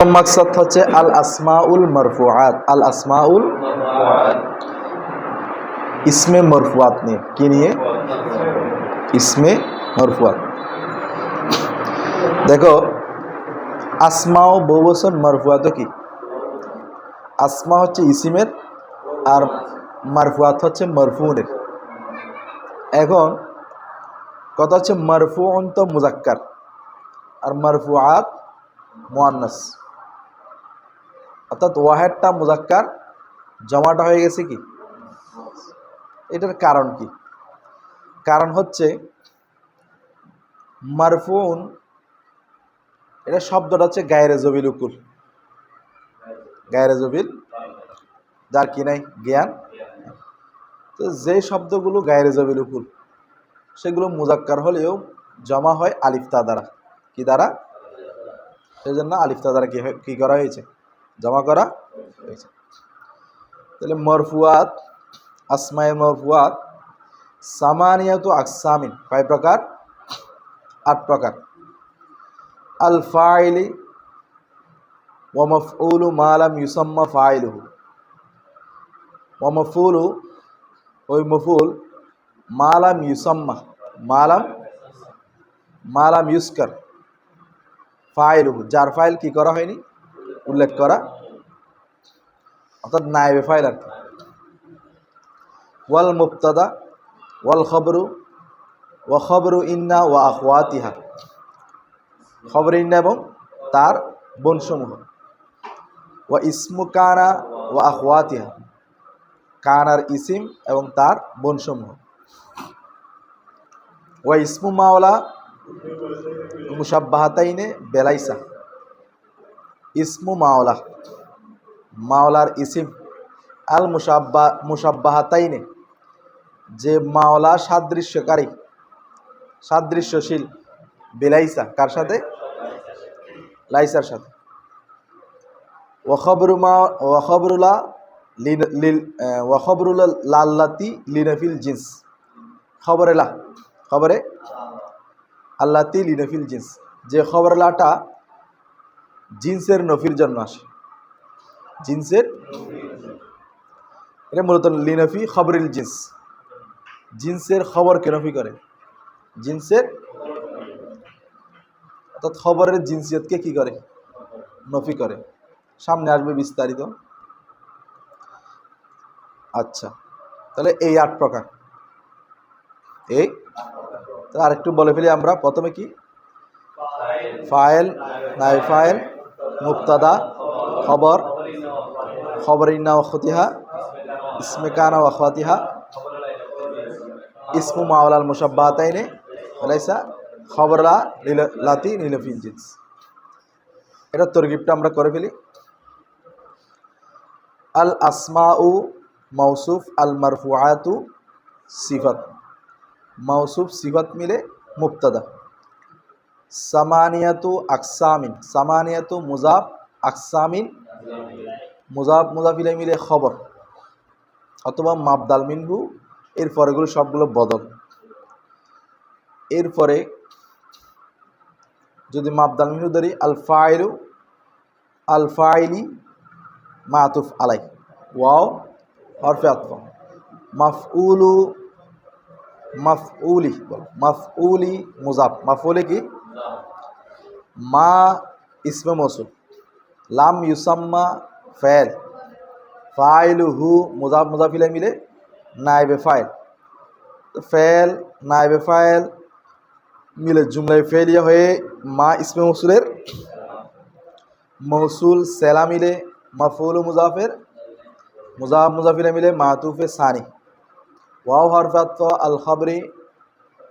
মাকসাদ হচ্ছে আল আসমাউল মারফুআত। আল আসমাউল ইসমে মরফুয়াত নিয়ে, কি নিয়ে? ইসমে মরফুয়াত। দেখো, আসমা ও বহুবচন, মারফুয়াত কি? আসমা হচ্ছে ইসিমের আর মারফুয়াত হচ্ছে মরফুনের। এখন কথা হচ্ছে মারফুউন তো মুজাক্কার আর মারফুআত মুআন্নাস, অর্থাৎ ওয়াহেদটা মুজাক্কার, জমাটা হয়ে গেছে কি? এটার কারণ কি? কারণ হচ্ছে মারফুউন, এটা শব্দটা হচ্ছে গায়রে জবিল উকুল। গায়রে জবিল, যার কি নাই জ্ঞান। তো যে শব্দগুলো গায়রে জবিল উকুল সেগুলো মুজাক্কার হলেও জমা হয় আলিফতা দ্বারা। কি দ্বারা? সেই জন্য আলিফতা দ্বারা কি করা হয়েছে? জমা করা হয়েছে। তাহলে মরফুয়াত, আসমায়ে মরফুয়াত সামানিয়াতু আকসামিন, কয় প্রকার? 8 প্রকার। আল ফাইলি ওয়া মাফউলু মা লাম ইউসাম্মা ফাইলুহু, ওয়া মাফউলু, ওই মফুল, মা লাম ইউসাম্মা, মা লাম ইউজকার ফাইলুহু, যার ফাইল কি করা হয়নি? উল্লেখ করা, অর্থাৎ নায়েবে ফাইল আর কি। ওয়াল মুবতাদা ওয়াল খবরু ওয়া খবরু ইন্না ওয়া আখওয়াতিহা, খবর ইন্না এবং তার বোনসমূহ। ওয়া ইসমু কানা ওয়া আখওয়াতিহা, কানার ইসিম এবং তার বোনসমূহ। ওয়া ইসমু মাওলা মুশাব্বাহাতাইনে বেলাইসা, ইসমু মাওলা, মাওলার ইসিম, আল মুশাব্বাহাতাইনে, যে মাওলা সাদৃশ্যকারী, সাদৃশ্যশীল, বেলাইসা, কার সাথে? লাইসার সাথে। ওয়াখবরুল্লা লাল্লাতি লিনফিল জিন্স, খবরে লা, খবরে আল্লাতি লিনফিল জিন্স, যে খবর লাটা জিন্সের নফির জন্য আসে। জিন্সের, এটা মূলত লিনফি খবরিল জিন্স, জিন্সের খবরকে নফি করে। জিন্সের, অর্থাৎ খবরের জিন্সিয়তকে কি করে? নফি করে। সামনে আসবে বিস্তারিত। আচ্ছা, তাহলে এই 8 প্রকার। এই আরেকটু বলে ফেলি আমরা। প্রথমে কি? ফাইল, নায়েব ফাইল, মুবতাদা, খবর, খবর ইন্না ওয়া আখওয়াতিহা, ইসমে কানা ওয়া আখওয়াতিহা, ইসমু মাওলাল মুশাব্বাহাতাইনে লাইসা, খবর লা লাতি লিনফিল জিন্স। এটা তরগিবটা আমরা করে ফেলি। আল আসমাউ মৌসুফ, আল মারফুআতু সিফাত, মৌসুফ সিফাত মিলে মুবতাদা। সামানিয়াতু আকসামিন, সামানিয়াতু মুজাফ, আকসামিন মুজাফ, মুজাফিলে মিলে খবর অথবা মাবদাল মিনহু, এর পরেগুলো সবগুলো বদল। এরপরে যদি মাবদাল মিনহু ধরি, আল ফাইলু, আল ফাইলি মাতুফ আলাই, ওয়াও হরফে আতফ। মাফউলু, মাফউলি বল, মাফউলি মুজাফ, মাফউলি কি? মা ইসমে মৌসুল, লাম ইউসাম্মা ফাইল, ফাইলুহু মুজাফ, মুজাফিলে মিলে নায়েবে ফাইল। তো ফাইল, নায়েবে ফাইল মিলে জুমলায় ফেলিয়া হয়ে মা ইসমে মৌসুলের মৌসুল, সেলা মিলে মাফউল মুজাফের, মুজাফ মুজাফিলে মিলে মাতুফে সানি, ওয়াও হরফে আতফ, আল খবরি,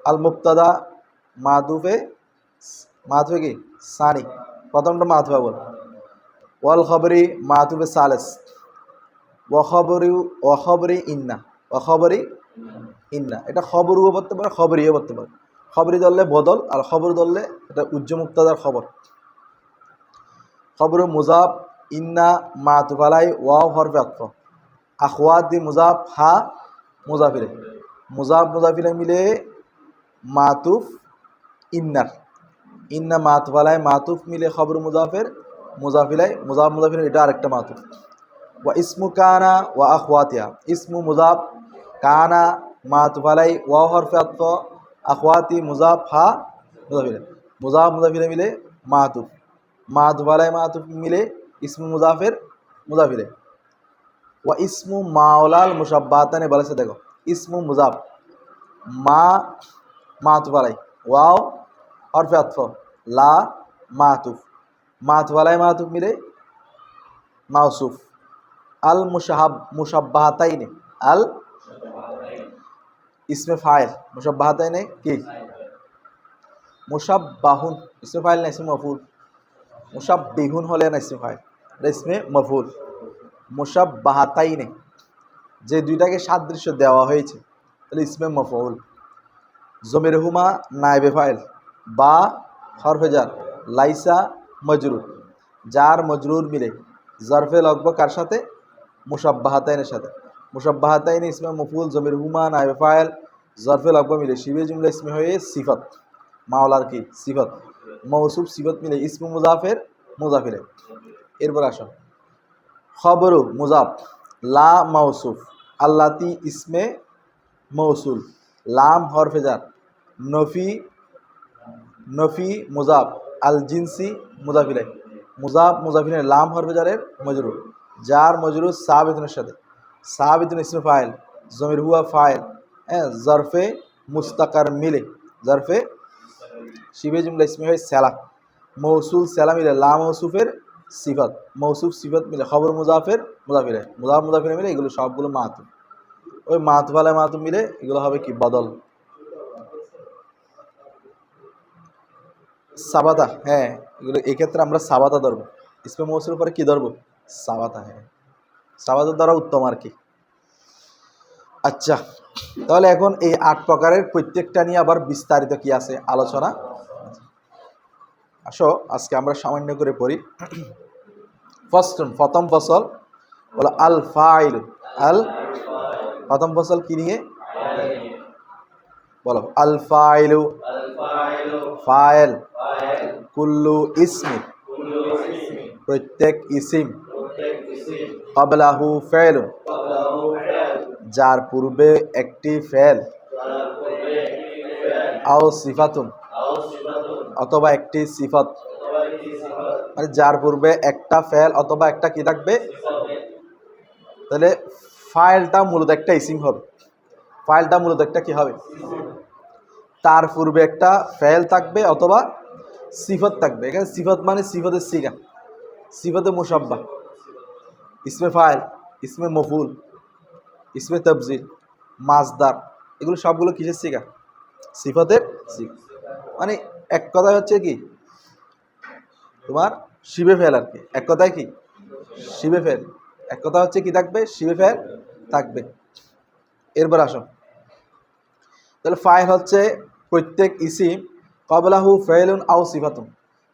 আল মুবতাদা মাতুফে, মাতুফে কি? সানি, প্রথমটা মাতুফা বল। ওয়াল খবরি মাতুফে সালেস, ওয়া খবরি ইন্না, ওয়া খবরি ইন্না। এটা খবরও পড়তে পারে, খবরিও পড়তে পারে। খবরি ধরলে বদল, আর খবর ধরলে এটা উজ্জ মুক্তাদার খবর। খবর মুজাফ, ইন্না মাতুফ আলাই, ওয়াও হরফে আতফ, আখওয়াতি মুজাফ, হা মুজাফিলে, মুজাফ মুজাফিলে মিলে মাতুফ ইন্নার, ইন্না মাতুফ আলাই, মাতুফ মিলে খবর মুজাফের মুজাফিলাই মুজাফ মুজাফির এটা আরেকটা মাতুফ। ওয়া ইসমু কানা ওয়া আখওয়াতিহা, ইসমু মুজাফ, কানা মাতুফ আলাই, ওয়া হরফে আতফ, আখওয়াতি মুজাফ, হা মুজাফিলাই, মুজাফ মুজাফিলাই মিলে মাতুফ, মাতুফ আলাই মাতুফ মিলে ইসমু মুজাফের মুজাফিলাই। ওয়া ইসমু মাওলাল মুশাব্বাতানে বলেছে, দেখো ইসমু মুজাফ, মা মাতুফ আলাই, ওয়াও হরফে আতফ, লা মাতুফ, মাতুফ আলাই মাতুফ মিলে মাউসুফ। আল মুশাব্বাহাতাইনে, আল ইসমে ফাইল, মুশাব্বাহাতাইনে কি মুশাব্বাহুন, ইসমে ফাইল না ইসমে মফুল, মুশাব্বিহুন হলে না ইসমে ফাইল, এটা ইসমে মফুল। মুশাব্বাহাতাইনে যে দুইটাকে সাদৃশ্য দেওয়া হয়েছে তাহলে ইসমে মফউল। জমিরহুমা নায়েবে ফাইল, বা হরফে জার, লাইসা মজরুর, জার মজরুর মিলে জারফে লগব কার সাথে, মুশাব্বাহাতাইনের সাথে। মুশাব্বাহাতাইন ইসমে মফুল, জমিরহুমা নায়েবে ফাইল, জারফে লগব মিলে শিবে জুমলা ইসমে হয়ে সিফত, মাওলার কি সিফত, মৌসুফ সিফত মিলে ইসমে মুজাফের মুজাফিরে। এরপর আসো খবরু মুজাফ, লা মৌসুফ, আল্লাতি ইসমে মৌসুল, লাম হরফে জার, নফি নফি মুজাফ, আল জিনসি মুজাফিলাই, মুজাফ মুজাফিলাই লাম হরফে জারের মজরুর, জার মজরুর সাবিতুনের সাথে, সাবিতুন ইসমে ফাইল, জমির হুয়া ফাইল, হ্যাঁ জরফে মুস্তাকার মিলে, জরফে শিবে জুমলা ইসমে হয় সেলা, মৌসুল সেলা মিলে লা মৌসুফের সিফত, মৌসুফ সিফত মিলে খবর মুজাফের মুজাফিরে, মুজাফ মুজাফিরে মিলে এগুলো সবগুলো মাতুফ। ওই মাতুফ আলাই মাতুফ মিলে এগুলো হবে কি বদল। সাবাতা, হ্যাঁ এগুলো এক্ষেত্রে আমরা সাবাতা ধরবো, ইসমে মৌসুলের পরে কি ধরবো, সাবাতা, হ্যাঁ সাবাতা দ্বারা উত্তম আর কি। আচ্ছা, তাহলে এখন এই 8 প্রকারের প্রত্যেকটা নিয়ে আবার বিস্তারিত কি আছে আলোচনা। আসো আজকে আমরা সামান্য করে পড়ি। প্রথম ফসল বলো আল ফাইল, আল প্রথম ফসল কি নিয়ে বলো, আল ফাইলু, ফাইল, কুল্লু ইসমি, প্রত্যেক ইসিম, ক্বাবলাহু ফাইলুন, যার পূর্বে একটি ফেল, আও সিফাতুন, অথবা একটি সিফত, মানে যার পূর্বে একটা ফেল অথবা একটা কি থাকবে, তাহলে ফাইলটা মূলত একটা ইসিম হবে, ফাইলটা মূলত একটা কি হবে, তার পূর্বে একটা ফেল থাকবে অথবা সিফত থাকবে। এখানে সিফত মানে সিফতের সিগা, সিফতে মুশাব্বা, ইসমে ফাইল, ইসমে মফুল, ইসমে তাবজিল, মাজদার, এগুলো সবগুলো কিসের সিগা, সিফতের সিগা। মানে এক কথায় হচ্ছে কি তোমার শিবে ফেল আর কি, এক কথায় কি শিবে ফেল, এক কথা হচ্ছে কি থাকবে, শিবে ফেল থাকবে। এরপর আসো, তাহলে ফাইল হচ্ছে প্রত্যেক ইসিম, ক্বাবলাহু ফাইলুন আও সিফাতুন,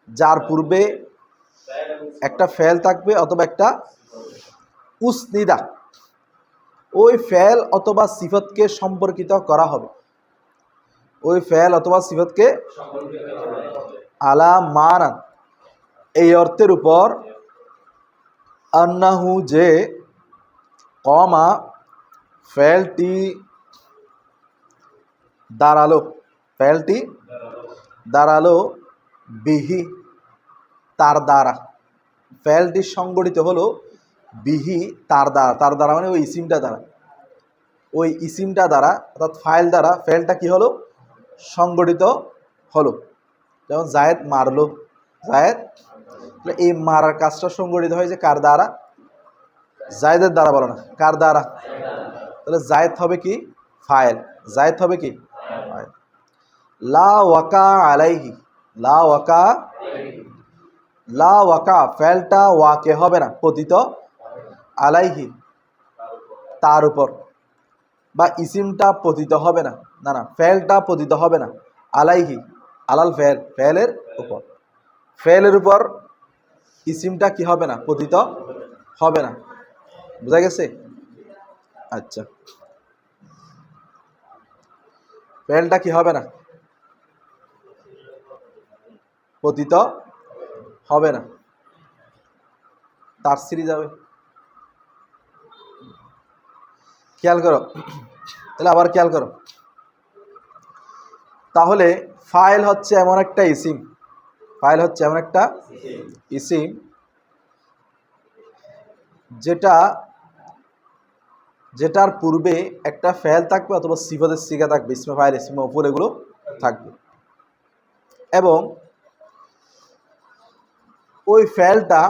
যার পূর্বে একটা ফেল থাকবে অথবা একটা উসনিদা, ওই ফেল অথবা সিফতকে সম্পর্কিত করা হবে, ওই ফেল অথবা সিফতকে আলা মানা, এই অর্থের উপর, আন্নাহু যে, কমা ফেলটি দাঁড়ালো, ফেলটি দাঁড়ালো, বিহি তার দ্বারা, ফেলটি সংগঠিত হলো বিহি তার দ্বারা, তার দ্বারা মানে ওই ইসিমটা দ্বারা, ওই ইসিমটা দ্বারা অর্থাৎ ফাইল দ্বারা ফেলটা কি হলো, সংগঠিত হলো। যেমন জায়েদ মারলো, জায়েদ, এই মারার কাজটা সংগঠিত হয়েছে কার দ্বারা, জায়েদের দ্বারা, বলো না কার দ্বারা, তাহলে জায়েদ হবে কি ফাইল, জায়েদ হবে কি ফাইল। লা ওয়াকা আলাইহি, লা ওয়াকা, লা ওয়াকা ফেলটা ওয়াকে হবে না, পতিত, আলাইহি তার উপর, বা ইসিমটা পতিত হবে না, না না ফেলটা পতিত হবে না, আলাইহি আলাল ফেল, ফেলের উপর, ফেলের উপর ইসিমটা কি হবে না, পতিত হবে না। বুঝা গেছে? আচ্ছা, ফেলটা কি হবে না, পতিত হবে না। তারসিরি যাবে। খেয়াল করো, তাহলে আবার খেয়াল করো। তাহলে ফাইল হচ্ছে এমন একটা ইসিম, ফাইল হচ্ছে এমন একটা ইসিম যেটার পূর্বে একটা ফেল থাকবে অথবা সিফাতের সিগা থাকবে, ইসমে ফাইল ইসমে মফুল এগুলো থাকবে, এবং ওই ফেলটা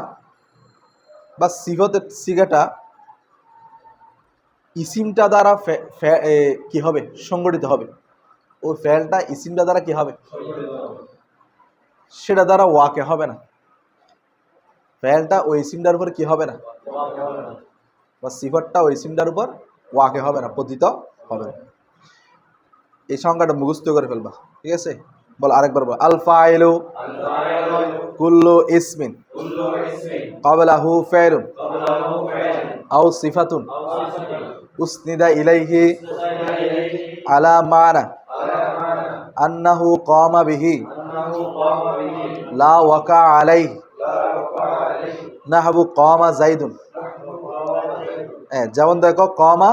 বা সিফাতের সিগাটা ইসিমটা দ্বারা কি হবে, সংগঠিত হবে। ওই ফেলটা ইসিমটা দ্বারা কি হবে, সেটা দ্বারা ওয়াকে হবে না। ফেলটা ওই ইসিমটার উপর কি হবে না, বা সিফাতটা ওই ইসিমটার উপর ওয়াকে হবে না, পতিত হবে না। এই সংজ্ঞাটা মুখস্থ করে ফেলবা, ঠিক আছে? বল, আরেকবার বল। আল ফাইলু কুল্লু ইসমিন ক্বাবলাহু ফাইলুন আও সিফাতুন উসনিদা ইলাইহি আলা মানা আন্নাহু কামা বিহি লা ওয়াকা আলাইহি নাহবু কামা যাইদুন। যেমন দেখো কামা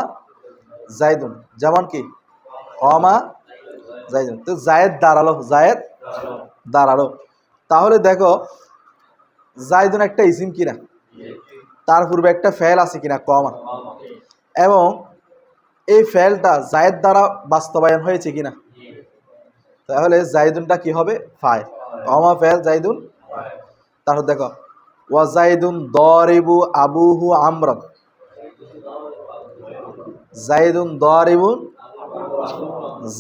যাইদুন, যেমন কি কামা যাইদুন, তো জায়েদ দাঁড়ালো, জায়েদ দাঁড়ালো। তাহলে দেখো যাইদুন একটা ইসিম কিনা, তার পূর্বে একটা ফেল আছে কিনা কামা, এবং এই ফেলটা জায়েদ দ্বারা বাস্তবায়ন হয়েছে কিনা। তাহলে জাইদুনটা কি হবে, ফাইল। কামা ফেল, জাইদুন। তারপর দেখো ওয়া জাইদুন দারিবু আবুহু আমরান, জাইদুন দারিবুন,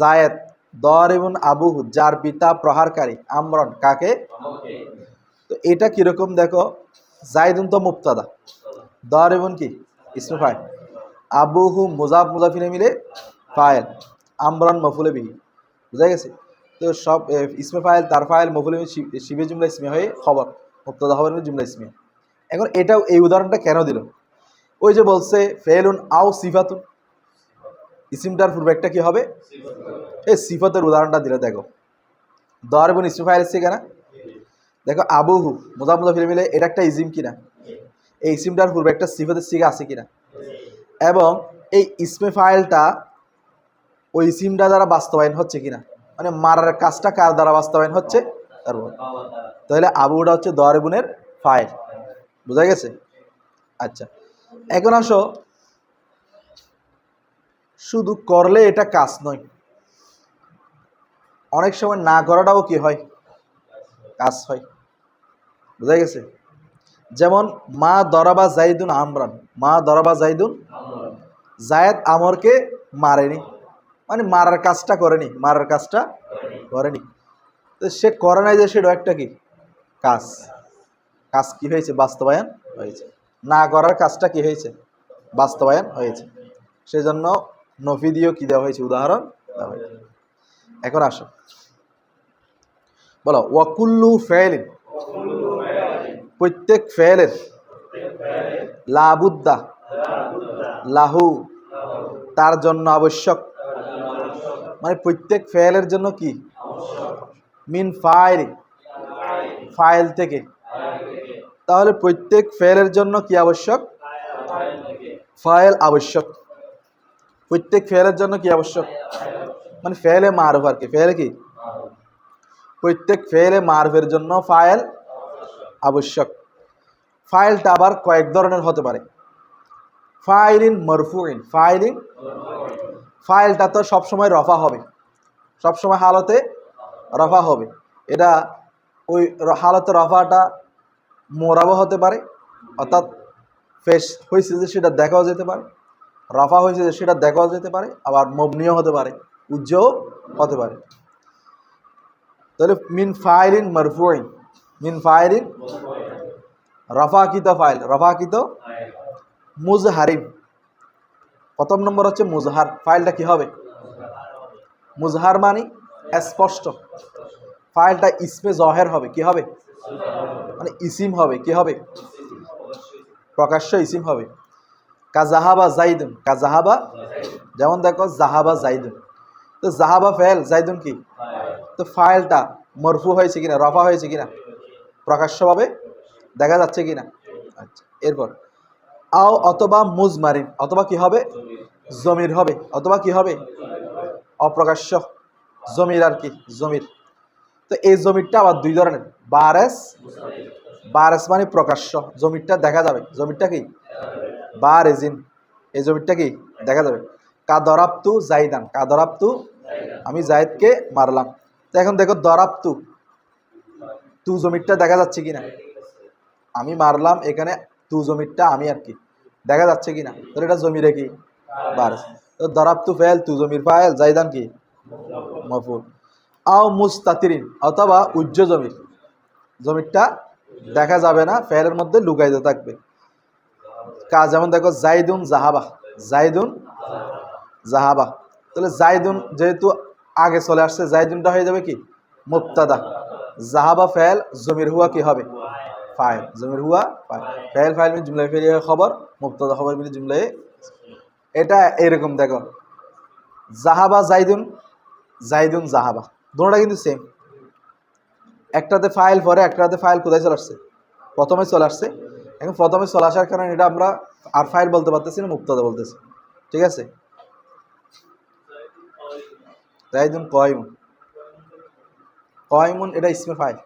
জায়েদ দারিবুন আবুহু, যার পিতা প্রহারকারী, আমরান কাকে। তো এটা কিরকম দেখো, জাইদুন তো মুবতাদা, দারিবুন কি ইসমে ফাইল, আবুহু মুজাফ মুজাফিনে মিলে ফাইল, আমরান মফুলে বিহি। বুঝা গেছে? তো সব ইসমে ফাইল, তার ফাইল, মফুলে বিহি, শিবে জুমলা ইসমে হয়ে খবর, মুবতাদা খবর জুমলা ইসমে। এখন এটাও, এই উদাহরণটা কেন দিল? ওই যে বলছে ফেলুন আও সিফাতুন, ইসিমটার পূর্বে একটা কি হবে, এই সিফাতের উদাহরণটা দিলে। দেখো দারিবুন ইসমে ফাইল এসছে কেনা, দেখো আবুহু মুজাফ মুজাফিলে মিলে, এটা একটা ইসিম কিনা, এই ইসিমটার পূর্বে একটা সিফাতের সিগা আছে কিনা, এবং এই ইসমে ফাইলটা ওই ইসিমটা দ্বারা বাস্তবায়ন হচ্ছে কিনা, মানে মারার কাজটা কার দ্বারা বাস্তবায়ন হচ্ছে, তারপর। তাহলে আবুটা হচ্ছে দারিবুনের ফাইল। বুঝা গেছে? আচ্ছা, এখন আসো, শুধু করলে এটা কাজ নয়, অনেক সময় না করাটাও কি হয়, কাজ হয়। বুঝা গেছে? যেমন মা দরাবা জাইদুন আমরান, মা দরাবা জাইদুন, জায়েদ আমরকে মারেনি, মানে মারার কাজটা করেনি, মারার কাজটা করেনি। তো সে করে নাই যে, সেটা একটা কি কাজ, কাজ কি হয়েছে, বাস্তবায়ন হয়েছে। না করার কাজটা কি হয়েছে, বাস্তবায়ন হয়েছে। সেজন্য নফি দিয়েও কি দেওয়া হয়েছে, উদাহরণ দেওয়া হয়েছে। এখন আসো, বলো ওয়াকুল্লু ফেলিন, প্রত্যেক ফেলের, লাবুদ্দা লাহু, তার জন্য আবশ্যক, মানে প্রত্যেক ফেলের জন্য কি, মিন ফাইল, ফাইল থেকে। তাহলে প্রত্যেক ফেলের জন্য কি আবশ্যক, ফাইল আবশ্যক। প্রত্যেক ফেলের জন্য কি আবশ্যক, মানে ফেলে মারুফ আর কি, ফেলে কি, প্রত্যেক ফেলে মারুফের জন্য ফাইল আবশ্যক। ফাইলটা আবার কয়েক ধরনের হতে পারে। ফাইলিন মরফুইন, ফাইলিন, ফাইলটা তো সবসময় রফা হবে, সবসময় হালতে রফা হবে। এটা ওই হালতে রফাটা মোরাবো হতে পারে, অর্থাৎ ফেস হয়েছে যে সেটা দেখাও যেতে পারে, রফা হয়েছে যে সেটা দেখাও যেতে পারে, আবার মবনিও হতে পারে, উজ্জ্বল হতে পারে। তাহলে মিন ফাইলিন মরফুইন, মিন ফাইলিন রফাকিত ফাইল, রফাকিত মুজহারিন। প্রথম নম্বর হচ্ছে মুজহার, ফাইলটা কি হবে, মুজহার মানে স্পষ্ট, ফাইলটা ইসমে জহের হবে, কি হবে, মানে ইসিম হবে, কি হবে, প্রকাশ্য ইসিম হবে। কাজাহাবা জাইদুন, কাজাহাবা, যেমন দেখো জাহাবা জাইদুন, তো জাহাবা ফেল, জাইদুন কি, তো ফাইলটা মরফু হয়েছে কিনা, রফা হয়েছে কিনা, প্রকাশ্যভাবে দেখা যাচ্ছে কিনা। আচ্ছা, এরপর আও অথবা মুজমারিন, অথবা কি হবে, জমির হবে, অথবা কি হবে, অপ্রকাশ্য জমির আর কি, জমির। তো এই জমিরটা আবার দুই ধরনের, বারেস, বারেস মানে প্রকাশ্য, জমিরটা দেখা যাবে, জমিরটা কি বারেজিন, এই জমিরটা কি দেখা যাবে। কাদরাবতু জাইদান, কাদরাবতু আমি জায়েদকে মারলাম। তো এখন দেখো দরাবতু, তু জমিরটা দেখা যাচ্ছে কিনা, আমি মারলাম, এখানে তু জমিরটা আমি আর কি দেখা যাচ্ছে কিনা, তাহলে এটা জমিরে কি বারেস। তো দরাবতু ফেল, তু জমির ফাইল, জাইদান কি মফুল। আও মুস্তাতিরিন, অথবা উজ্জ জমির, জমিরটা দেখা যাবে না, ফেলের মধ্যে লুকাইতে থাকবে। কাজ যেমন দেখো জাইদুন জাহাবা, জাইদুন জাহাবা, তাহলে জাইদুন যেহেতু আগে চলে আসছে, জাইদুনটা হয়ে যাবে কি মুবতাদা, জাহাবা ফেল, জমির হুয়া কি হবে ফাইল, জমির হুয়া ফাইল, ফেল ফাইল মিলে জুমলায় ফেলিয়ে খবর, মুবতাদা খবর মিলে জুমলায়। এটা এরকম দেখো, জাহাবা জাইদুন, জাইদুন জাহাবা, দুটোটা কিন্তু সেম। একটাতে ফাইল পরে, একটাতে ফাইল কোথায় চলে আসছে, প্রথমে চলে আসছে। এখন প্রথমে চলে আসার কারণে এটা আমরা আর ফাইল বলতে পারতেছি না, মুবতাদা বলতেছি, ঠিক আছে। জাইদুন কয়মুন, কয়মুন এটা ইসমে ফাইল,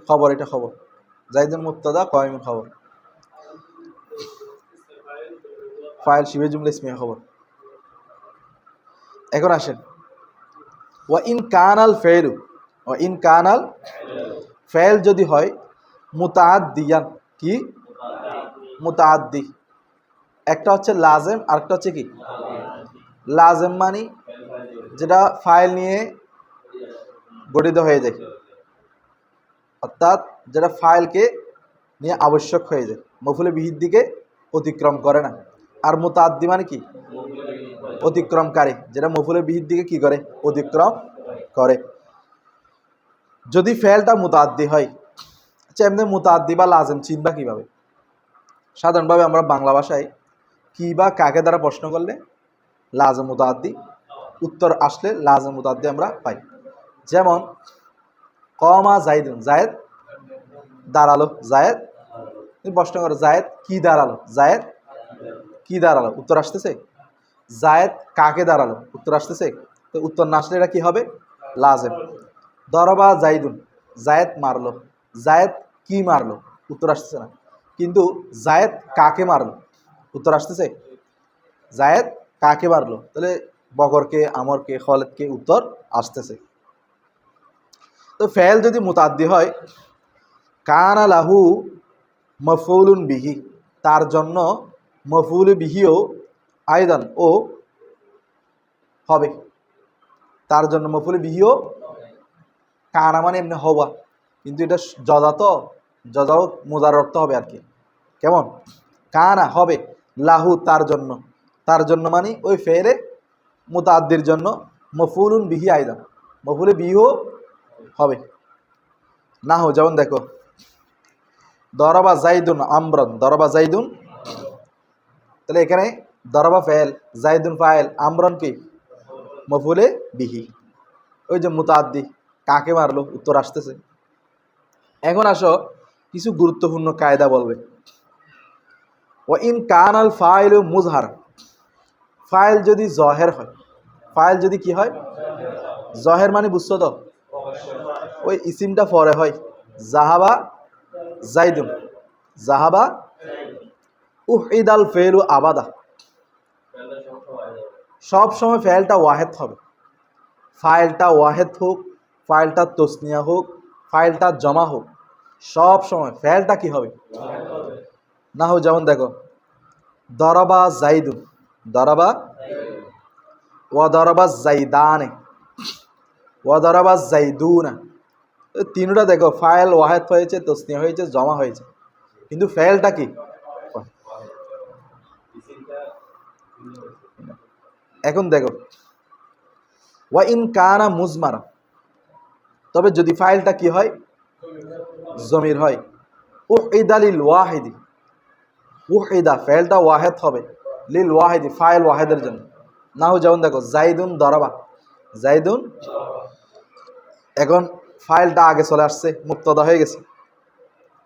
খবর, এটা খবর, জাইদুন মুবতাদা, কয়মুন খবর, ফাইল শিবে জুমলা ইসমিয়া খবর। এখন আসেন, ওয়া ইন কানাল ফেলু, ওয়া ইন কানাল ফেল যদি হয় মুতাআদ্দিয়ান, কি মুতাআদ্দি, একটা হচ্ছে লাজেম, আরেকটা হচ্ছে কি লাজেম, মানে যেটা ফাইল নিয়ে গঠিত হয়ে যায়, অর্থাৎ যেটা ফাইলকে নিয়ে আবশ্যক হয়ে যায়, মফুলে বিহির দিকে অতিক্রম করে না। আর মুতাআদ্দি মানে কি অতিক্রমকারী, যেটা মফুলে বিহির দিকে কি করে অতিক্রম করে। যদি ফেলটা মুতাআদ্দি হয়, আচ্ছা এমনি মুতাআদ্দি বা লাজেম চিনবা কিভাবে? সাধারণভাবে আমরা বাংলা ভাষায় কি বা কাকে দ্বারা প্রশ্ন করলে লাজেম মুতাআদ্দি উত্তর আসলে লাজেম মুতাআদ্দি আমরা পাই। যেমন কমা জাইদুন, জায়েদ দাঁড়ালো, জায়েদ, তুমি প্রশ্ন করো জায়েদ কি দাঁড়ালো, জায়েদ কি দাঁড়ালো, উত্তর আসতেছে। জায়েদ কাকে দাঁড়ালো, উত্তর আসতেছে। তো উত্তর না আসলে এটা কি হবে লাজেম। দরবা জাইদুন, জায়েদ মারলো, জায়েদ কি মারলো, উত্তর আসতেছে না। কিন্তু জায়েদ কাকে মারলো, উত্তর আসতেছে। জায়েদ কাকে মারলো, তাহলে বকরকে, আমরকে, খালিদকে উত্তর আসতেছে। তো ফেল যদি মুতাআদ্দি হয়, কানা লাহু মফউলুন বিহি, তার জন্য মফউল বিহিও আয়দান ও হবে, তার জন্য মফউল বিহিও, কানা মানে এমনি হওয়া, কিন্তু এটা যজা, তো যজাও মোজার অর্থ হবে আর কি। কেমন কানা হবে, লাহু তার জন্য, তার জন্য মানে ওই ফেলে মুতাআদ্দির জন্য মফউলুন বিহি আয়দান, মফউলে বিহিও হবে। না হো যেমন দেখো দরবা জাইদুন আমরন, দরবা জাইদুন, তাহলে এখানে দরবা ফেল, জাইদুন ফাইল, আমরন কি মফউলে বিহি, ওই যে মুতাআদ্দি কাকে মারলো উত্তর আসতেছে। এখন আসো কিছু গুরুত্বপূর্ণ কায়দা বলবে। ও in Canal file Muzhar, file যদি জহের হয়, ফাইল যদি কি হয় জহের মানে বুঝছো তো, ওই ইসিমটা পরে হয়, জাহাবা জাইদুন, জাহাবা উহিদাল ফেলু আবাদা, সব সময় ফেলটা ওয়াহেদ হবে, ফাইলটা ওয়াহেদ হোক, ফাইলটা তসনিয়া হোক, ফাইলটা জমা হোক, সব সময় ফেলটা কি হবে না হোক। যেমন দেখো দরবা জাইদুন, দরবা, ওয়া দরবা জাইদানে, ওয়া দরবা জাইদুনা, তিনটা দেখো ফাইল ওয়াহেদ হয়েছে, তসনিয়া হয়েছে, জমা হয়েছে, কিন্তু ফেলটা কি। এখন দেখো ওয়া ইন কানা মুজমারা, তবে যদি ফাইলটা কি হয় জমির হয়, উহিদা লিল ওয়াহিদি, উহিদা ফেলটা ওয়াহেদ হবে, লিল ওয়াহিদি ফাইল ওয়াহেদের জন্য। না হো যেমন দেখো জাইদুন দরবা, জাইদুন, এখন ফাইলটা আগে চলে আসছে, মুক্তদা হয়ে গেছে,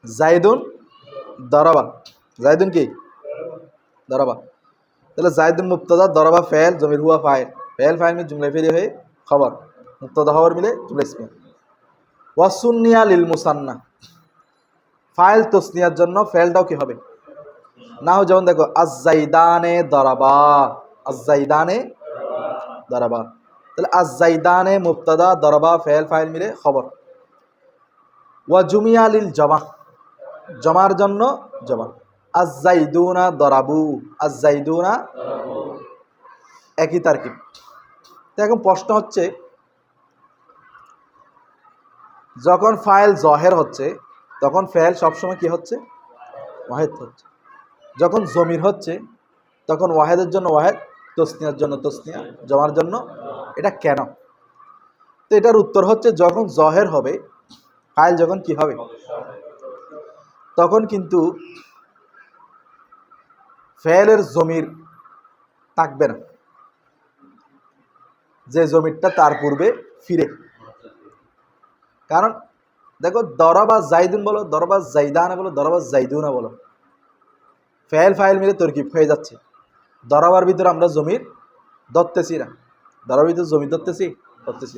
জাইদুন দরাবা, জাইদুন কি দরাবা। তাহলে জাইদুন মুবতাদা, দরাবা ফেল, জমির হুয়া ফাইল, ফেল ফাইল মিলে জুমলা ফেলি হয়ে খবর, মুবতাদা খবর মিলে জুমলা ইসমিয়া। ওয়াসুন্নিয়া লিল মুসান্না, ফাইল তসনিয়ার জন্য ফেলটাও কি হবে না হয়, যেমন দেখো আজ-জাইদানে দরাবা, আজ-জাইদানে দরাবা, তাহলে আজ-জাইদানে মুবতাদা, দরাবা ফেল ফাইল মিলে খবর। ওয়া জুমিয়া লিল জামা, জমার জন্য জমা, আজ-জাইদুনা দরাবু, আজ-জাইদুনা, একই তারকিব। তো এখন প্রশ্ন হচ্ছে, যখন ফাইল জহের হচ্ছে তখন ফেল সবসময় কি হচ্ছে, ওয়াহেদ হচ্ছে। যখন জমির হচ্ছে তখন ওয়াহেদের জন্য ওয়াহেদ, তসনিয়ার জন্য তসনিয়া, জমার জন্য, এটা কেন? তো এটার উত্তর হচ্ছে, যখন জহের হবে ফাইল, যখন কি হবে, তখন কিন্তু ফেলের জমির থাকবে না, যে জমিরটা তার পূর্বে ফিরে। কারণ দেখো, দরাবা জাইদুন বলো, দরাবা জাইদানা বলো, দরাবা জাইদুনা বলো, ফেল ফাইল মিলে তরকিব হয়ে যাচ্ছে। দরাবার ভিতরে আমরা জমির ধরতেছি না, দরাবার ভিতরে জমি ধরতেছি।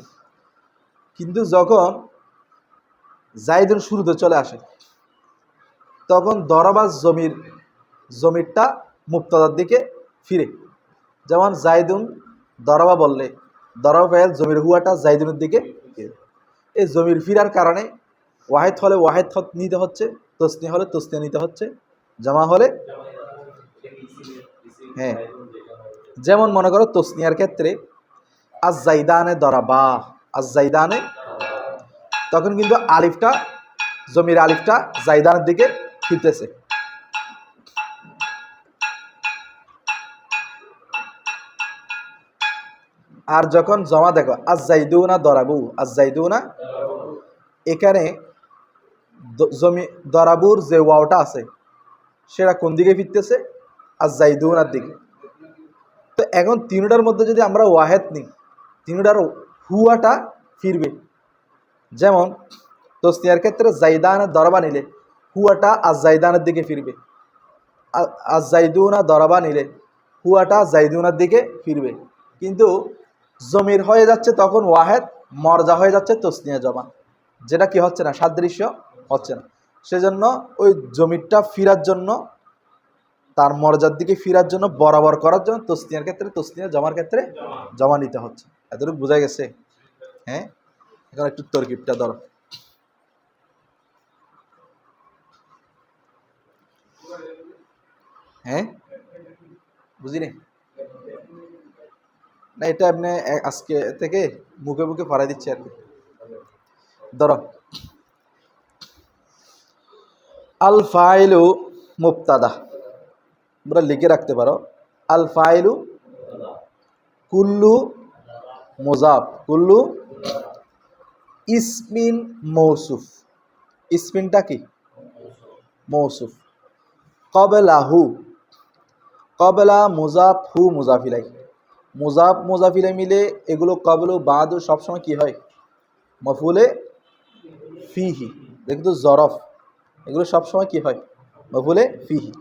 কিন্তু যখন জাইদুন শুরুতে চলে আসে তখন দরাবা জমিরটা মুবতাদার দিকে ফিরে। যেমন জাইদুন দরাবা বললে দরাবা ফেল জমির হুয়াটা জাইদুনের দিকে ফিরে। এই জমির ফিরার কারণে ওয়াহেদ হলে ওয়াহেদ নিতে হচ্ছে, তসনিয়া হলে তসনিয়া নিতে হচ্ছে, জামা হলে, হ্যাঁ, যেমন মনে করো তসনিয়ার ক্ষেত্রে আজ-জাইদানে দরাবা, আজ-জাইদানে, তখন কিন্তু আলিফটা, জমির আলিফটা জাইদানের দিকে ফিরতেছে। আর যখন জমা দেখো আজ-জাইদুনা দরাবু, আজ-জাইদুনা, এখানে জমি দরাবুর যে ওয়াওটা আছে সেটা কোন দিকে ফিরতেছে, আজ-জাইদুনার দিকে। তো এখন তিনটার মধ্যে যদি আমরা ওয়াহেদ নিই, তিনটার হুয়াটা ফিরবে। যেমন তসনিয়ার ক্ষেত্রে জাইদানের দরাবা নিলে হুয়াটা আজ-জাইদানের দিকে ফিরবে, আজ-জাইদুনা দরাবা নিলে হুয়াটা জাইদুনার দিকে ফিরবে। কিন্তু জমির হয়ে যাচ্ছে তখন ওয়াহেদ, মরজা হয়ে যাচ্ছে তসনিয়া জমা, যেটা কি হচ্ছে না, সাদৃশ্য হচ্ছে না। সেজন্য ওই জমিরটা ফিরার জন্য, তার মরজার দিকে ফিরার জন্য, বরাবর করার জন্য তসনিয়ার ক্ষেত্রে তসনিয়া, জমার ক্ষেত্রে জমা নিতে হচ্ছে। এতটুকু বোঝা গেছে? হ্যাঁ, এখন একটু তরকিবটা ধরো। হ্যাঁ, বুঝিনি না, এটা আপনি আজকে থেকে মুখে মুখে ফরাই দিচ্ছি আর কি। ধরো, আল ফাইলু মুবতাদা, তোমরা লিখে রাখতে পারো, আল ফাইলু কুল্লু মুজাফ, কুল্লু ইসমিন মৌসুফ, ইসমিনটা কি মৌসুফ, কবলাহু, কবলা মুজাফ হু মুজাফিলাই, মুজাফ মুজাফিলাই মিলে এগুলো কবলু বাদু সবসময় কি হয়, মফুলে ফিহি, দেখতো জরফ, এগুলো সবসময় কি হয়, মফুলে ফিহি,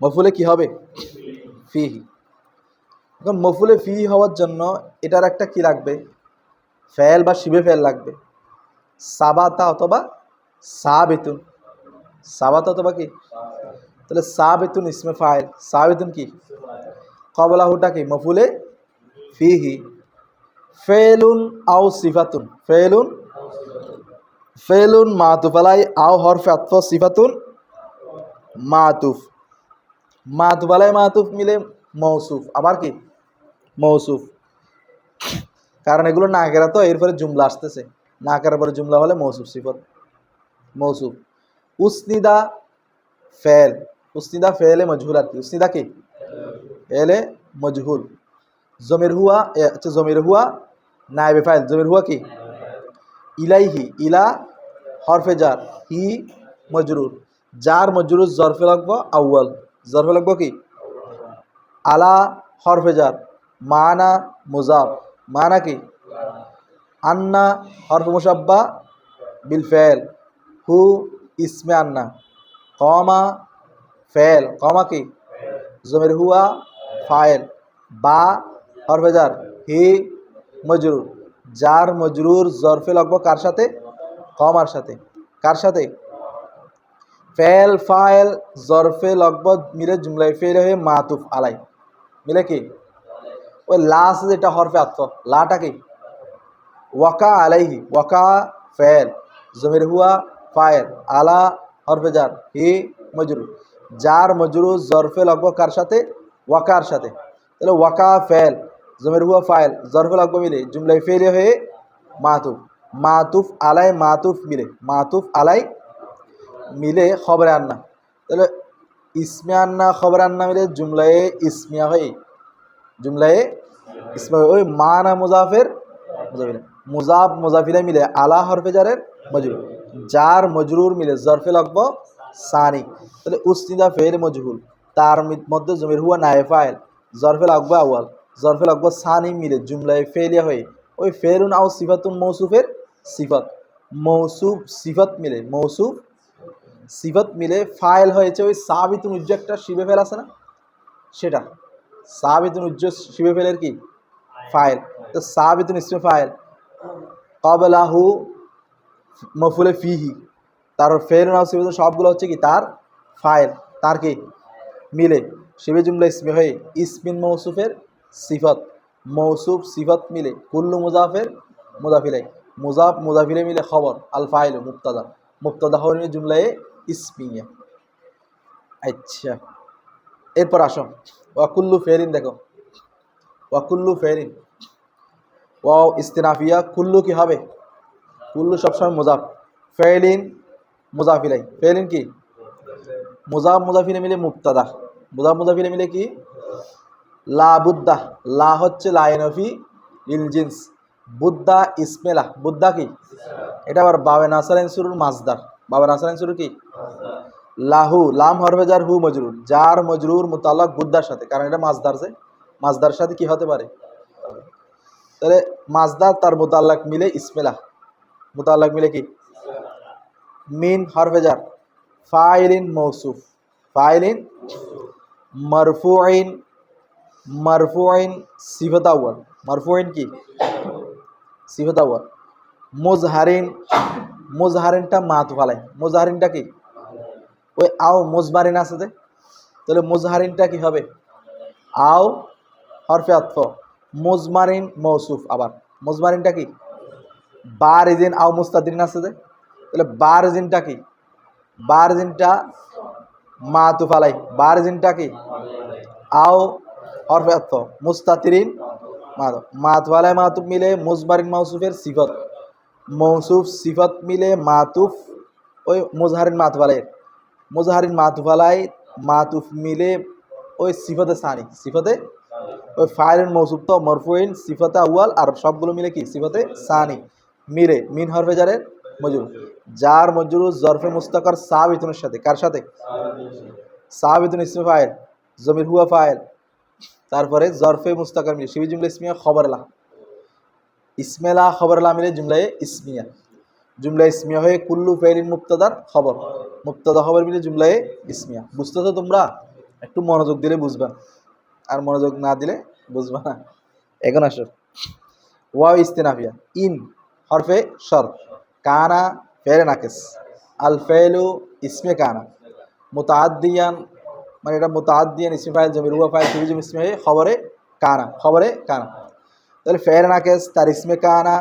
মফুলে কি হবে, ফিহি। এখন মফুলে ফিহি হওয়ার জন্য এটার একটা কি লাগবে, ফেল বা শিবে ফেল লাগবে, সাবাতা অথবা সাবিতুন, সাবাতা অথবা কি, তাহলে সাবিতুন ইসমে ফাইল, সাবিতুন কি, কবলাহুটা কি মফুলে ফিহি, ফেলুন আও সিফাতুন, ফেলুন, ফেলুন মাতুফ আলাই আও হরফে আতফ সিফাতুন মাতুফ, মাতুফ আলাই মাতুফ মিলে মৌসুফ, আবার কি মৌসুফ, কারণ এগুলো না কেরা তো এরপরে জুমলা আসতেছে, না করার পরে জুমলা হলে মৌসুফ সিফত, মৌসুফ। উসনিদা ফেল, উসনিদা ফেলে মজহুল, আর কি উসনিদা কি ফেলে মজহুল, জমির হুয়া, আচ্ছা জমির হুয়া নায়েবে ফাইল, জমির হুয়া কি ইলাইহি, ইলা হরফে জার, হি মজরুর, জার মজরুর জরফে লাগবো আউয়াল, জরফে লাগবো কি আলা হরফে জার, মানা মুজাফ, মানা কি, আন্না হরফে মুসাব্বা বিল ফেল, হু ইসমে আন্না, কমা ফেল, কমা কি জমির হুয়া ফাইল, বা হরফেজার হি মজরুর, জার মজরুর জরফে লাগবো কার সাথে, কমার সাথে, কার সাথে ফেল ফাইল জরফে লগব মিলে জুমলাই ফেল হয়ে মাতুফ আলাই মিলে কি ওই লাস্ট যেটা হরফে আত্ম লাটা কি ওয়াকা আলাইহি, ওয়াকা ফেল জমির হুয়া ফাইল, আলা হরফেজার হি মজরুর, জার মজরুর জরফে লাগবো কার সাথে, ওয়াকার সাথে, তাহলে ওয়াকা ফেল জমির হুয়া ফাইল জরফে লাগবো মিলে জুমলাই ফেল হয়ে মাতুফ, মাতুফ আলাই মাতুফ মিলে, মাতুফ আলাই মিলে খবরে আন্না, তাহলে ইসমে আন্না খবরে আন্না মিলে জুমলায়ে ইসমিয়া হয়ে, জুমলায়ে ইসমিয়া ওই মানা মুজাফের মুজাফিলা, মুজাফ মুজাফিলা মিলে আলা হরফে জারের মজরুর, জার মজরুর মিলে জরফে লাগব সানি, তাহলে উসনিদা ফের মজহুল তার মধ্যে জমির হুয়া নায়ে ফাইল জরফে লাগবো আওয়াল জরফে লাগবো সানি মিলে জুমলায়ে ফেলিয়া হয়ে ওই ফেরুন আও সিফাতুন মৌসুফের সিফত, মৌসুফ সিফত মিলে, মৌসুফ সিফত মিলে ফাইল হয়েছে ওই সাবিতুন উজ্জ একটা শিবে ফেল আছে না সেটা, সাবিতুন উজ্জ শিবে ফেলের কি ফাইল, তো সাবিতুন ইসমে ফাইল কবলাহু মফুলে ফিহি, তার ফেল নাও সিফাতুন সবগুলো হচ্ছে কি তার ফাইল, তার কি মিলে শিবে জুমলা ইসমে হয়ে ইসমিন মৌসুফের সিফত, মৌসুফ সিফত মিলে কুল্লু মুজাফের মুজাফিলাই, মুজাফ মুজাফিলে মিলে খবর আল ফাইল মুক্তাদা, মুক্তাদা হয়ে জুমলায় ইসমিয়া। আচ্ছা এরপর আসো ওয়াকুল্লু ফেরিন, দেখো ওয়াকুল্লু ফেরিন ওয়াও ইস্তিনাফিয়া, কুল্লু কি হবে, কুল্লু সবসময় মুজাফ, ফেলিন মুজাফিলাই, ফেলিন কি মুজাফ মুজাফিলে মিলে মুক্তাদা, মুজাফ মুজাফিলে মিলে কি লা বুদ্দা, লা হচ্ছে লাইনফি ইল জিন্স, বুদ্দা ইসমেলা, বুদ্দা কি এটা আবার বাবে নাসারাইন শুরুর মাজদার, বাবে নাসারাইন শুরু কি লাহু, লাম হরফেজার হু মজরুর, জার মজরুর মুতাল্লাক বুদ্দার সাথে, কারণ এটা মাজদার, যে মাজদার সাথে কি হতে পারে, তাহলে মাজদার তার মুতাল্লাক মিলে ইসমেলা, মুতাল্লাক মিলে কি মিন হরফেজার ফাইলিন মৌসুফ, ফাইলিন মারফুইন, মারফুইন সিফাত আউয়াল, মারফুইন কি সিফাত আউয়াল, মুজহারিন, মুজহারিনটা মাতুফ আলাই, মুজহারিনটা কি ওই আও মুজমারিন আছে যে, তাহলে মুজহারিনটা কি হবে আও হরফে আতফ, মুজমারিন মৌসুফ, আবার মুজমারিনটা কি বারিজিন আও মুস্তাদিন আছে যে, তাহলে বারিজিনটা কি বারিজিনটা মাতুফ আলাই, বারিজিনটা কি আও হরফে আতফ, মুস্তাতিরিন মাতুফ, মাতুফ আলাই মাতুফ মিলে মুজমারিন মৌসুফের সিফত, মৌসুফ সিফত মিলে মাতুফ ওই মুজহারিন মাতুফ আলাই, মুজহারিন মাতুফ আলাই মাতুফ মিলে ওই সিফতে সানি, সিফতে ওই ফাইলিন মৌসুফ তো মরফুইন সিফতে আউয়াল আর সবগুলো মিলে কি সিফতে সানি মিলে মিন হরফে জারের মজরুর, জার মজরুর জরফে মুস্তাকার সাবিতুনের সাথে, কার সাথে সাবিতুন ইসমে ফাইল জমির হুয়া ফাইল, তারপরে জরফে মুস্তাকার মিলে শিবি জুমলা ইসমিয়া খবরলা, ইসমেলা খবরলা মিলে জুমলায়ে ইসমিয়া, জুমলা ইসমিয়া হয়ে কুল্লু ফেলিন মুক্তাদার খবর, মুক্তাদা খবর মিলে জুমলায়ে ইসমিয়া। বুঝতেছো তোমরা, একটু মনোযোগ দিলে বুঝবা, আর মনোযোগ না দিলে বুঝবা না। এখন আসো ওয়াও ইস্তিনাফিয়া, ইন হরফে শর, কানা ফেরে নাকেস, আল ফেলু ইসমে কানা, মুতাআদ্দিয়ান মানে এটা মুতাআদ্দিয়ান ইসমে ফাইল জমির হুয়া ফাইল শিবি জুম ইসমে হয়ে খবরে কানা, খবরে কানা, তাহলে ফেরে নাকেস তার ইসমে কানা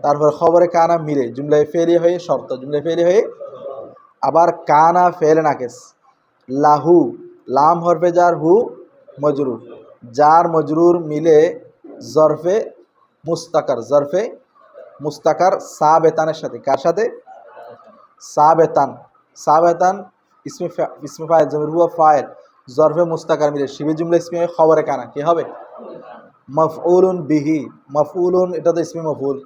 তারপর খবরে কানা মিলে জুমলায় ফেলি হয়ে শর্ত, জুমলায় ফেলি হয়ে আবার কানা ফেলে নাকেস, লাহু লাম হরফে জার হু মজরুর, জার মজরুর মিলে জরফে মুস্তাকার, জরফে মুস্তাকার সাবেতানের সাথে, কার সাথে সাবেতান, সাবেতান ইসমে ফাইল জমির হুয়া ফাইল জরফে মুস্তাকার মিলে শিবে জুমলা ইসমে খবরে কানা কি হবে মফউলুন বিহি, মফউলুন এটা তো ইসমে মফউল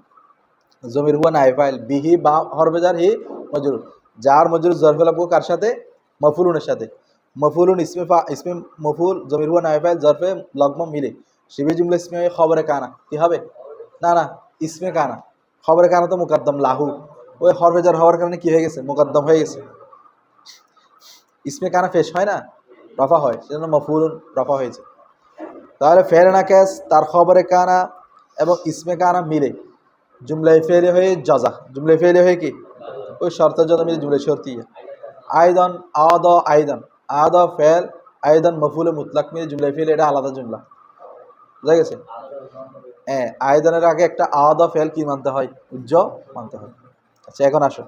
জমির হুয়া নাই ফাইল, বিহি বা হরফে জার হি মজরুর, জার মজরুর জরফে লাগবো কার সাথে মফউলুনের সাথে, মফুলুন ইসমে মফুল জমির হুয়া নায়ে ফাইল জরফে লগম মিলে শিবে জুমলা ইসমে খবরে কানা কি হবে, না না ইসমে কানা, খবরে কানা তো মুকদ্দম লাহু, ওই হরফে জার হওয়ার কারণে কি হয়ে গেছে, মুকদ্দম হয়ে গেছে। ইসমে কানা পেশ হয় না, রফা হয়, সেজন্য মফউলুন রফা হয়েছে। তাহলে ফেলে নাকেস তার খবরে কানা এবং ইসমে কানা মিলে জুমলায় ফেলে হয়ে জাজা, জুমলায় ফেলে হয়ে কি ওই শর্তের জন্য মিলে জুমলায় শর্তিয়া। আয়দন আদ আয়দন, আদ ফেল আয়দন মফুলে মুতলাক মিলে জুমলায় ফেলে, এটা আলাদা জুমলা, বুঝা গেছে। হ্যাঁ, আয়দনের আগে একটা আদ ফেল কি মানতে হয়, উজ্জ মানতে হয়। আচ্ছা এখন আসো,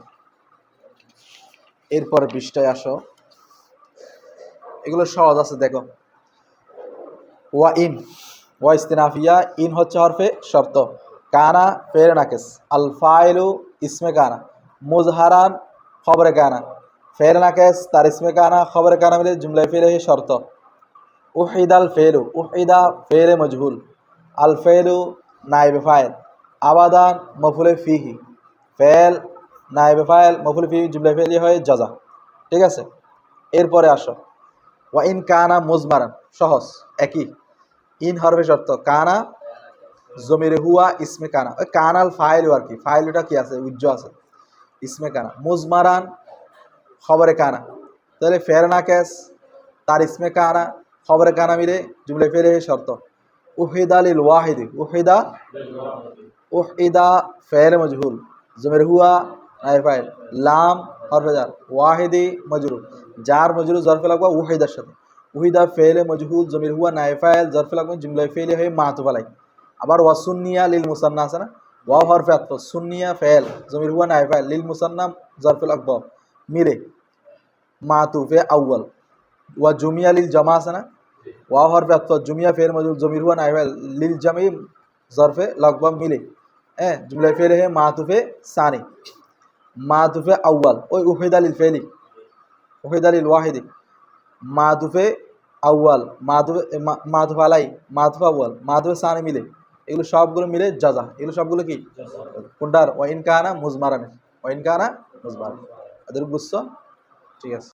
এরপরে পৃষ্ঠায় আসো, এগুলো সহজ আছে দেখো। ওয়া ইন, ওয়া ইস্তিনাফিয়া, ইন হচ্ছে হরফে শর্ত, কানা ফেরে নাকেস, আল ফাইলু ইসমে কানা, মুজহারান খবরে কানা, ফেরে নাকেস তার ইসমে কানা খবরে কানা মিলে জুমলায় ফেলে শর্ত। উহিদাল ফেলু, উহিদা ফেলে মজহুল, আল ফেলু নাইবে ফাইল, আবাদান মফুলে ফিহি, ফেল নাইবে ফাইল মফুলে ফিহি জুমলায় ফেলে হয় জাজা। ঠিক আছে, এরপরে আসো। ওয়া ইন কানা মুজমারান, সহজ একই, ইন হরফে শর্ত, কানা জমির হুয়া ইসমে কানা, ওই কানাল ফাইল আর কি, ফাইলটা কি আছে উজ্জ আছে, ইসমে কানা, মুজমারান খবরে কানা, তাহলে ফের নাকেস তার ইসমে কানা খবরে কানা মিলে জুমলে ফেরে শর্ত। উহিদা লিল ওয়াহিদি, উহিদা, উহিদা ফের মজহুল, জমির হুয়া নাই ফাইল, লাম হরফে জার, ওয়াহিদি মজরুর, জার মজরুর জরফে লাগবা উহিদার সাথে, উহিদা ফেলে মজহুল জমির হুয়া নাই ফাইল জরফে লাগবে জুমলায় ফেলে হয়ে মাতুফ আলাই। আবার ওয়াসুন্নিয়া লিল মুসান্না আছে না, ওয়াও হরফে আতফ, সুন্নিয়া ফেল জমির হুয়া নাই ফাইল লিল মুসান্না জরফে লাগবা মিলে মাতুফে আউয়াল। ওয়া জুমিয়া লিল জামা আছে না, ওয়াও হরফে আতফ, জুমিয়া ফেল মজহুল জমির হুয়া নাই ফাইল লিল জামি জরফে লাগবা মিলে, হ্যাঁ জুমলায় ফেলে হয়ে মাতুফে সানি, মাতুফে আউয়াল, ওই উহিদা লিল ফেলি, উহিদা লিল ওয়াহিদি, মাতুফে আউয়াল, মাতুফ আলাই, মাতুফ আউয়াল, মাতুফে সানি মিলে, এগুলো সবগুলো মিলে জাজা, এগুলো সবগুলো কি কোনটার, ওয়াইন কানা মুজমারান, ওয়াইন কানা মুজমারান। এদের বুঝছো? ঠিক আছে।